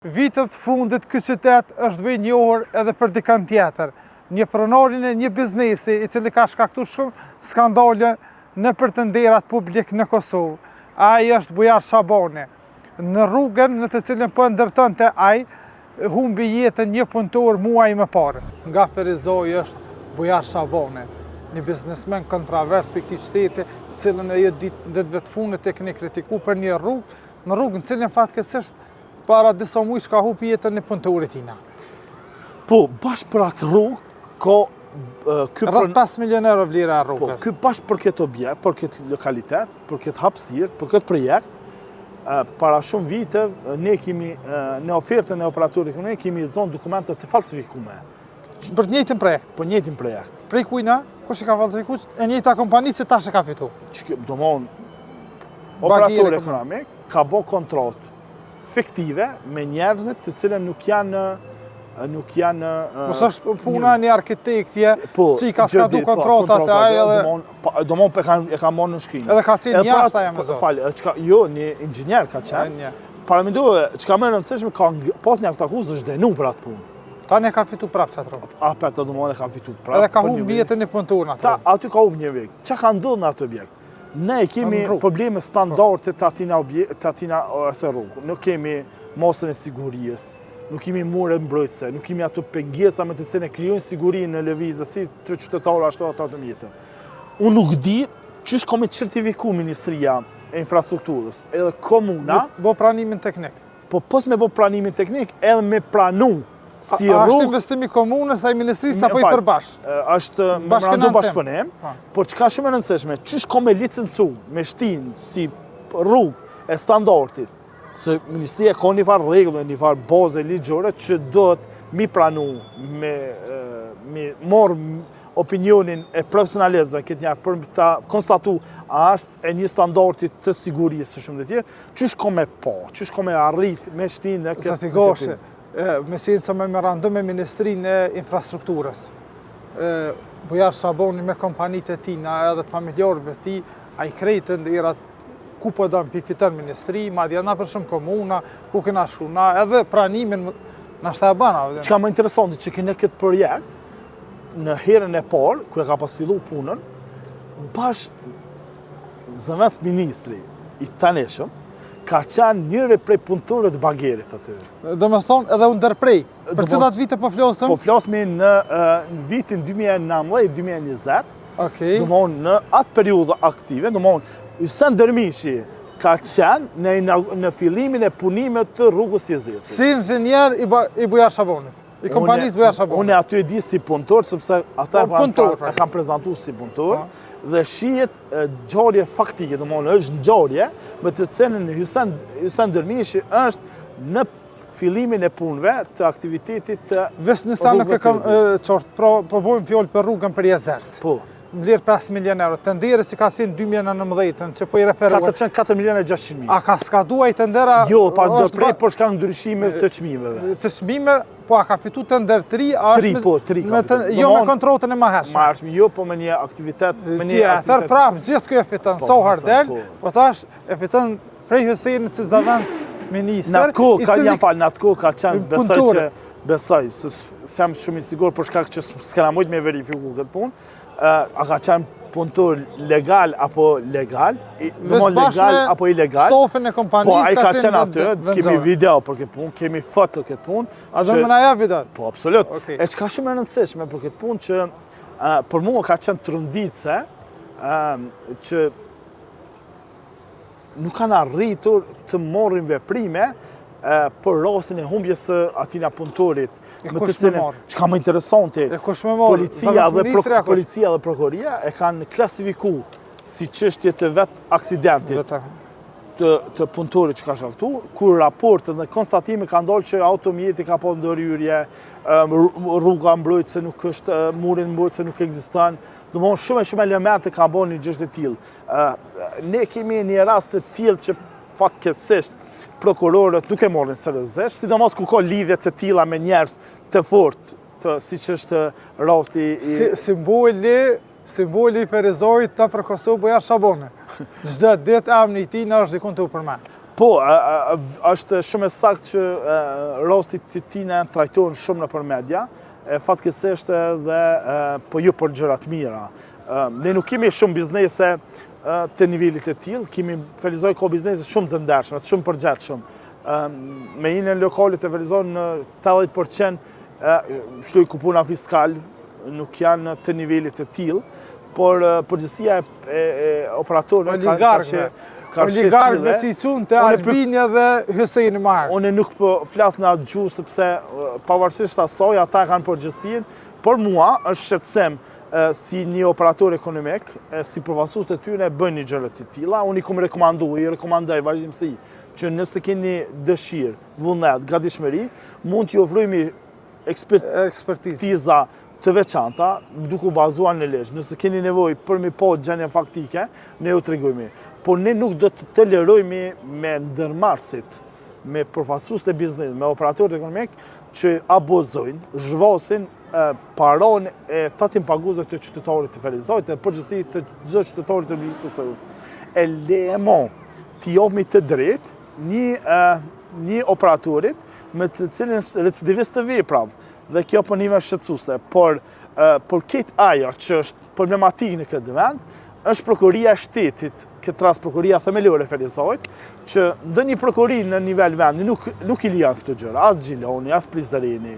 Vitët të fundit ky qytet është bëj njohur edhe për dikën tjetër, një pronarin e një biznesi i cili ka shkaktuar shumë skandale nëpër të nderat publik në Kosovë. Ai është Bujar Shabani. Në rrugën në të cilën po ndërtonte ai, humbi jetën një punëtor muaj më parë. Nga Ferizoj është Bujar Shabani, një biznesmen kontrovers për këtij qyteti, të cilën ajo ditëve të fundit e keni kritikuar për një rrugë, në rrugën në cilën fatkeqësisht para disa muaj ka hupi jetën e punëtorit tina. Po, bashkë për atë rrugë, ka... Rreth 5 milion euro vlera e rrugës. Po, ky bashkë për këtë objekt, për këtë lokalitet, për këtë hapësirë, për këtë projekt, para shumë vite, ne kemi, në ofertën e operatorit ekonomik, kemi zonë dokumente të falsifikume. Për të njëjtin projekt? Për njëjtin projekt. Prej kujna? Kush i ka falsifikuar? E njëjta kompani që tash e ka fitu. Domthon, operatori ekonomik ka bë kontratë fiktive me njerëzit të cilën nuk janë Mos është puna një arkitektje, si ka skadu kontratat e ai edhe domthon e ka marrë në shkrimë. Edhe ka qenë jashtë ajo me zot. Falë, jo, një inxhinier ka qenë. Para mendoj, çka më rëndësishme ka pas një aktakuz është dënuar për atë punë. Tani ka fitu prapë çat rrugë. Apo domthon e ka fitu prapë. Edhe ka humbi jetën e punëtorit atë. Aty ka humbi një vit. Çka ka ndodhur në atë objekt? Ne kemi probleme standarde të atina ose rrugë. Nuk kemi mosën e sigurisë, nuk kemi mure mbrojtëse, nuk kemi ato pengesa me të cilën e krijojnë sigurinë në lëvizje si të qytetarë ashtu ata të mjetëve. Unë nuk di çish ka me certifiku Ministria e Infrastrukturës, edhe komuna bo pranimin teknik. Po pos me bo pranimin teknik, edhe me pranu si rrugë. Është investimi komunës ai ministrisë apo i përbash? Është memorandum bashkëpunim, por çka shumë e rëndësishme, çish ka me licencu, me shtin si rrugë e standardit, se Ministria ka një farë rregull, një farë baze ligjore që do të mi pranu me marr opinionin e profesionalistëve këtë njerë për ta konstatu a është e një standardit të sigurisë së shumë të tjerë, çish ka me çish ka me arrit me shtinë këtë. Sa ti goshe, me sinca memorandum me Ministrinë e Infrastrukturës. Bujar Shabani me kompanitë e tina edhe të familjarëve të tij, ai krejtë nderat ku po do të fiton ministri, madje na për shumë komuna, ku kena shuna, edhe pranimin na shta e bana. Çka më interesante që kene këtë projekt, në herën e parë, kur e ka pas fillu punën, zëvendës ministri i taneshëm, ka qenë njëri prej punëtorëve të bagerit aty. Do me thonë edhe u ndërprej, për cilat vite po flosëm? Po flosmi në vitin 2019-2020, domthon në atë periudhë aktive, domthon Ysen Dermishi ka qenë në fillimin e punimit të rrugës Jezdetit. Si inxhinier i Bujar Shabanit, i kompanisë Bujar Shabani. Unë aty e di si punëtor, sepse ata e kam prezantuar si punëtor, dhe shihet ngjarje faktike, domthon është ngjarje me të cilën Ysen Dermishi është në fillimin e punëve të aktivitetit të Ves nisa nuk e kam qort, po bojmë fjalë për rrugën për Jezerc. Po. Vlerë 5 milion euro, të ndere si ka si në 2019, që po i referuar. 4 milion e 600.000. A ka skadua i të ndera? Jo, pa do prej për shkak ndryshime të çmimeve. Të çmime, po a ka fitu të ndër 3? 3, po, 3 ka fitu. Jo me kontrolën e mahershme. Jo, po me një aktivitet. Tjetër prapë, gjithë kjo e fiton, sa hardel, po tash e fiton prej Hysenit që zëvendës ministër. Në atë kohë ka qenë besoj, sem shumë i sigurt për shkak që s'kena mujt me verifiku këtë punë. A ka qenë punëtor legal apo legal, legal apo ilegal. Stofën e kompanisë po ai ka qenë aty, kemi video për këtë punë, kemi foto këtë punë. A do më na jap video? Po, absolut. E çka shumë e rëndësishme për këtë punë që për mua ka qenë tronditse që nuk kanë arritur të marrin veprime për rastin e humbjes së atina punëtorit. Çka më interesante, policia dhe prokuroria e kanë klasifikuar si çështje të aksidentit të punëtorit që ka shkaktuar, kur raportet dhe konstatime kanë dalë që automjeti ka pasur ndërhyrje, rruga mbrojtëse nuk është, muri mbrojtëse nuk ekziston. Domthonë shumë elemente kanë bërë një gjë të tillë. Ne kemi një rast të tillë që fatkeqësisht prokurorët nuk e morrin seriozisht, sidomos ku ka lidhje të tilla me njerëz të fortë, siç është rasti simboli i Ferizojit të për Kosovë Bujar Shabani. Çdo ditë emri i tij na është dikun të u përmend. Po, është shumë e saktë që rostit të tina trajtojnë shumë nëpër media, fatkeqësisht edhe po jo për gjëra të mira. Ne nuk kemi shumë biznese të nivelit e tillë, kemi realizoj ko biznese shumë të ndershme, shumë përgjithshëm. Me inën lokalet e realizojnë në 80% shloj kupona fiskal, nuk janë të nivelit e tillë, por përgjësia e operatorëve oligarkëve si qunë të Albinja dhe Hysejni Marë. Unë nuk po flas në atë gjuhë sepse pavarësisht asaj ata kanë përgjësinë, por mua është shqetësim si një operator ekonomik, si përfaqësues të tyre bëjnë një gjëra të tilla. Unë i rekomandoj vazhdimsi që nëse keni dëshirë, vullnet, gatishmëri, mund t'i ofrojmë ekspertiza të veçanta, duke u bazuar në ligj. Nëse keni nevojë për mi po gjendjen faktike, ne ju tregojmë. Por ne nuk do të tolerojmë me ndërmarrësit, me përfaqësues të biznesit, me operatorët ekonomik që abuzojnë, zhvosin paranë e tatim paguese të qytetarit të realizojnë dhe përgjithësi të çdo qytetarit të Republikës Kosovës. E lemo t'i japmi të drejtë një operatorit me të cilin recidivist të veprave. Dhe kjo për njëve shqetësuese, por këtë ajo që është problematikë në këtë vend, është prokuria e shtetit, këtë rast prokuria themelore realizojt, që ndonjë prokuri në nivel vendi nuk i lian këtë gjëra, as Gjiloni, as Prizreni,